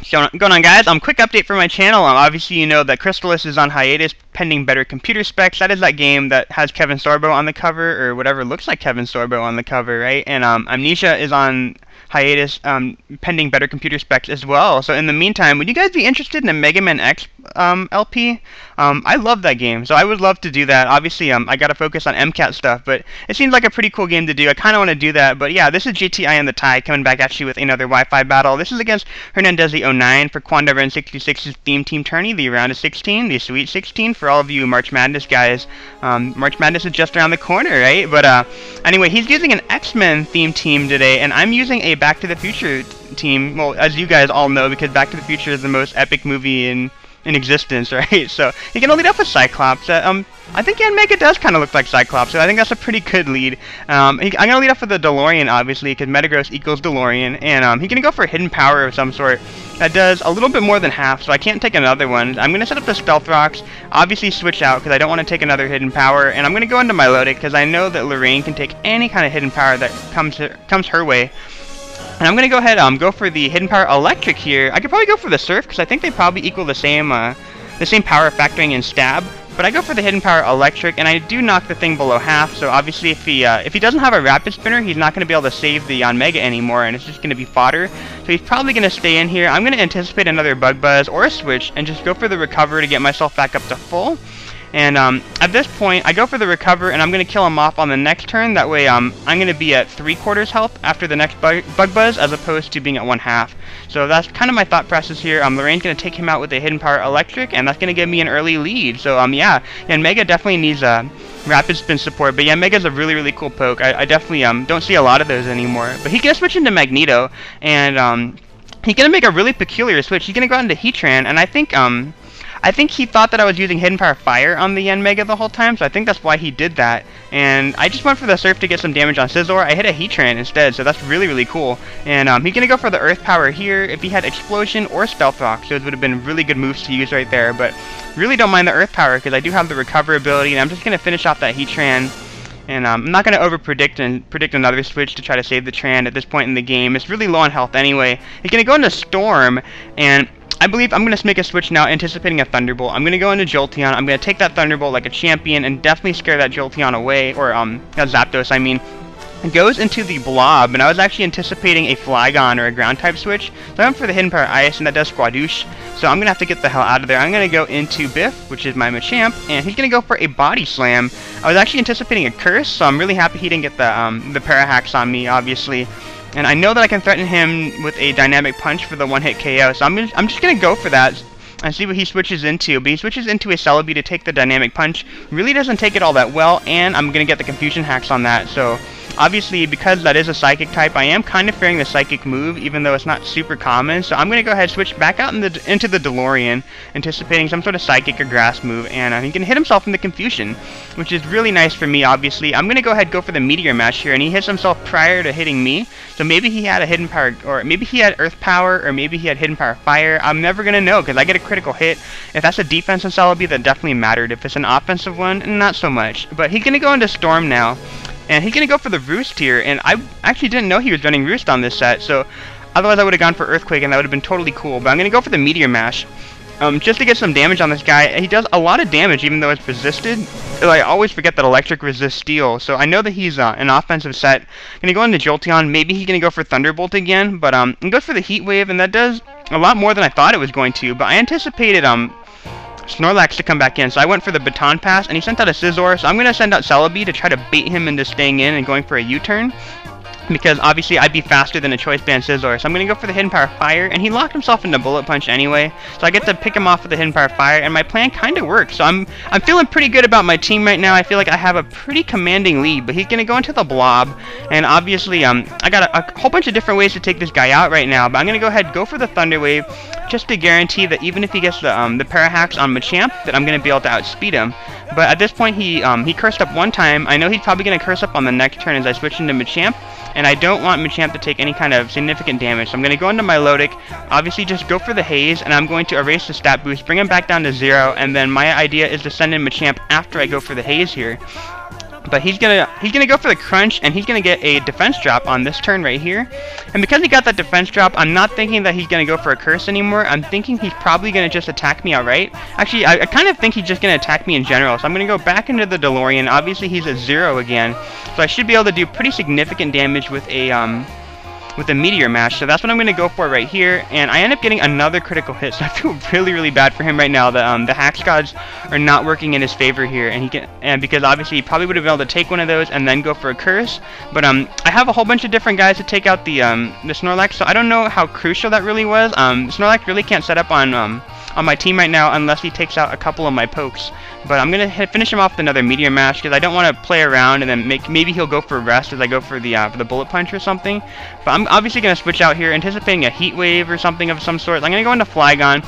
What's going on, guys? Quick update for my channel. Obviously, you know that Crystallis is on hiatus pending better computer specs. That is that game that has Kevin Sorbo on the cover, or whatever looks like Kevin Sorbo on the cover, right? And Amnesia is on hiatus pending better computer specs as well. So in the meantime, would you guys be interested in a Mega Man X LP? I love that game, so I would love to do that. Obviously, I gotta focus on MCAT stuff, but it seems like a pretty cool game to do. I kind of want to do that, but yeah, this is iamthetie coming back at you with another Wi-Fi battle. This is against Hernandezzy09 for KwandaoRen66's Theme Team Tourney, the round of 16, the Sweet 16 for all of you March Madness guys. March Madness is just around the corner, right? But anyway, he's using an X-Men theme team today, and I'm using a Back to the Future team. Well, as you guys all know, because Back to the Future is the most epic movie in existence, right? So he can lead up with Cyclops. I think Mega does kind of look like Cyclops, so I think that's a pretty good lead. I'm going to lead off with the DeLorean, obviously, because Metagross equals DeLorean, and he's going to go for a hidden power of some sort that does a little bit more than half, so I can't take another one. I'm going to set up the Stealth Rocks, obviously switch out, because I don't want to take another hidden power, and I'm going to go into Milotic, because I know that Lorraine can take any kind of hidden power that comes her way. And I'm going to go ahead go for the hidden power Electric here. I could probably go for the Surf, because I think they probably equal the same power factoring in Stab. But I go for the hidden power Electric, and I do knock the thing below half, so obviously if he doesn't have a Rapid Spinner, he's not going to be able to save the Mega anymore, and it's just going to be fodder. So he's probably going to stay in here. I'm going to anticipate another Bug Buzz or a Switch, and just go for the Recover to get myself back up to full. And at this point, I go for the Recover, and I'm going to kill him off on the next turn. That way, I'm going to be at 3/4 health after the next Bug Buzz, as opposed to being at 1/2. So that's kind of my thought process here. Lorraine's going to take him out with a hidden power Electric, and that's going to give me an early lead. So yeah, and Mega definitely needs Rapid Spin support. But yeah, Mega's a really, really cool poke. I definitely don't see a lot of those anymore. But he's going to switch into Magneto, and he's going to make a really peculiar switch. He's going to go out into Heatran, and I think he thought that I was using Hidden Power Fire on the Mega the whole time, so I think that's why he did that. And I just went for the Surf to get some damage on Scizor. I hit a Heatran instead, so that's really, really cool. And he's going to go for the Earth Power here. If he had Explosion or Stealth Rock, those would have been really good moves to use right there. But really don't mind the Earth Power, because I do have the Recover ability, and I'm just going to finish off that Heatran. And I'm not going to over-predict and predict another switch to try to save the Tran at this point in the game. It's really low on health anyway. He's going to go into Storm, and I believe I'm going to make a switch now, anticipating a Thunderbolt. I'm going to go into Jolteon. I'm going to take that Thunderbolt like a champion and definitely scare that Jolteon away, or Zapdos, I mean. It goes into the Blob, and I was actually anticipating a Flygon or a Ground-type switch. So I went for the Hidden Power Ice, and that does Squadouche. So I'm going to have to get the hell out of there. I'm going to go into Biff, which is my Machamp, and he's going to go for a Body Slam. I was actually anticipating a Curse, so I'm really happy he didn't get the Parahax on me, obviously. And I know that I can threaten him with a Dynamic Punch for the one-hit KO, so I'm just going to go for that and see what he switches into. But he switches into a Celebi to take the Dynamic Punch. Really doesn't take it all that well, and I'm going to get the Confusion Hacks on that. So obviously, because that is a Psychic type, I am kind of fearing the Psychic move, even though it's not super common. So I'm going to go ahead and switch back out into the DeLorean, anticipating some sort of Psychic or Grass move, and he can hit himself in the Confusion, which is really nice for me, obviously. I'm going to go ahead and go for the Meteor Mash here, and he hits himself prior to hitting me. So maybe he had a Hidden Power, or maybe he had Earth Power, or maybe he had Hidden Power Fire. I'm never going to know, because I get a critical hit. If that's a defensive Celebi, that definitely mattered. If it's an offensive one, not so much. But he's going to go into Storm now. And he's going to go for the Roost here, and I actually didn't know he was running Roost on this set, so otherwise I would have gone for Earthquake, and that would have been totally cool. But I'm going to go for the Meteor Mash, just to get some damage on this guy. He does a lot of damage, even though it's resisted. I always forget that Electric resists Steel, so I know that he's an offensive set. Going to go into Jolteon. Maybe he's going to go for Thunderbolt again, but he goes for the Heat Wave, and that does a lot more than I thought it was going to. But I anticipated Snorlax to come back in, so I went for the Baton Pass, and he sent out a Scizor, so I'm going to send out Celebi to try to bait him into staying in and going for a U-turn, because obviously I'd be faster than a Choice Band Scizor, so I'm going to go for the Hidden Power Fire, and he locked himself into Bullet Punch anyway, so I get to pick him off with the Hidden Power Fire, and my plan kind of works, so I'm feeling pretty good about my team right now. I feel like I have a pretty commanding lead, but he's going to go into the Blob, and obviously I got a whole bunch of different ways to take this guy out right now, but I'm going to go ahead and go for the Thunder Wave, just to guarantee that even if he gets the Parahax on Machamp, that I'm going to be able to outspeed him. But at this point, he cursed up one time. I know he's probably going to curse up on the next turn as I switch into Machamp, and I don't want Machamp to take any kind of significant damage. So I'm going to go into Milotic, obviously just go for the Haze, and I'm going to erase the stat boost, bring him back down to 0, and then my idea is to send in Machamp after I go for the Haze here. But he's gonna go for the crunch, and he's gonna get a defense drop on this turn right here. And because he got that defense drop, I'm not thinking that he's gonna go for a curse anymore. I'm thinking he's probably gonna just attack me outright. Actually, I kind of think he's just gonna attack me in general. So I'm gonna go back into the DeLorean. Obviously, he's at 0 again, so I should be able to do pretty significant damage with a meteor mash. So that's what I'm going to go for right here, and I end up getting another critical hit, so I feel really bad for him right now. The Hax gods are not working in his favor here, and because obviously he probably would have been able to take one of those and then go for a curse, but I have a whole bunch of different guys to take out the Snorlax, so I don't know how crucial that really was. Snorlax really can't set up on my team right now unless he takes out a couple of my pokes. But I'm going to finish him off with another Meteor Mash because I don't want to play around and then maybe he'll go for rest as I go for the Bullet Punch or something. But I'm obviously going to switch out here, anticipating a Heat Wave or something of some sort. I'm going to go into Flygon.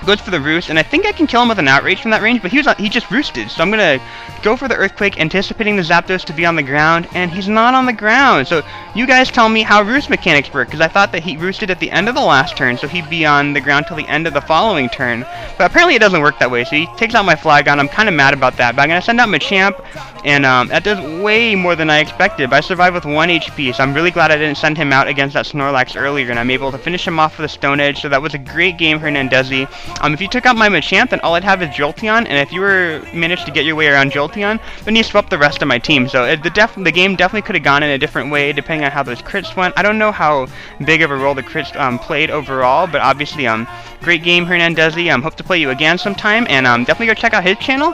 Goes for the Roost, and I think I can kill him with an Outrage from that range, but he just roosted, so I'm going to go for the Earthquake, anticipating the Zapdos to be on the ground, and he's not on the ground. So you guys tell me how Roost mechanics work, because I thought that he roosted at the end of the last turn, so he'd be on the ground till the end of the following turn. But apparently it doesn't work that way, so he takes out my Flygon. I'm kind of mad about that, but I'm going to send out Machamp, and that does way more than I expected. But I survived with 1 HP, so I'm really glad I didn't send him out against that Snorlax earlier, and I'm able to finish him off with a Stone Edge, so that was a great game, Hernandezzy. If you took out my Machamp, then all I'd have is Jolteon, and if you managed to get your way around Jolteon, then you swap the rest of my team. So the game definitely could have gone in a different way depending on how those crits went. I don't know how big of a role the crits played overall, but obviously great game, Hernandezzy. Hope to play you again sometime, and definitely go check out his channel.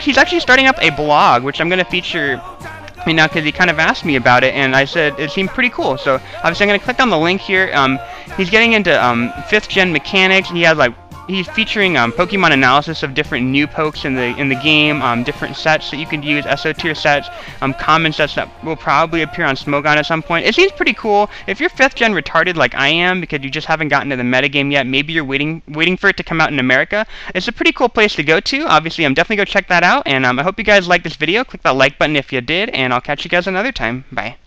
He's actually starting up a blog, which I'm going to feature now because he kind of asked me about it, and I said it seemed pretty cool. So obviously I'm going to click on the link here. He's getting into 5th gen mechanics. He's featuring Pokemon analysis of different new pokes in the game, different sets that you can use, SO tier sets, common sets that will probably appear on Smogon at some point. It seems pretty cool. If you're 5th gen retarded like I am, because you just haven't gotten to the metagame yet, maybe you're waiting for it to come out in America, it's a pretty cool place to go to. Obviously, definitely go check that out, and I hope you guys liked this video. Click that like button if you did, and I'll catch you guys another time. Bye.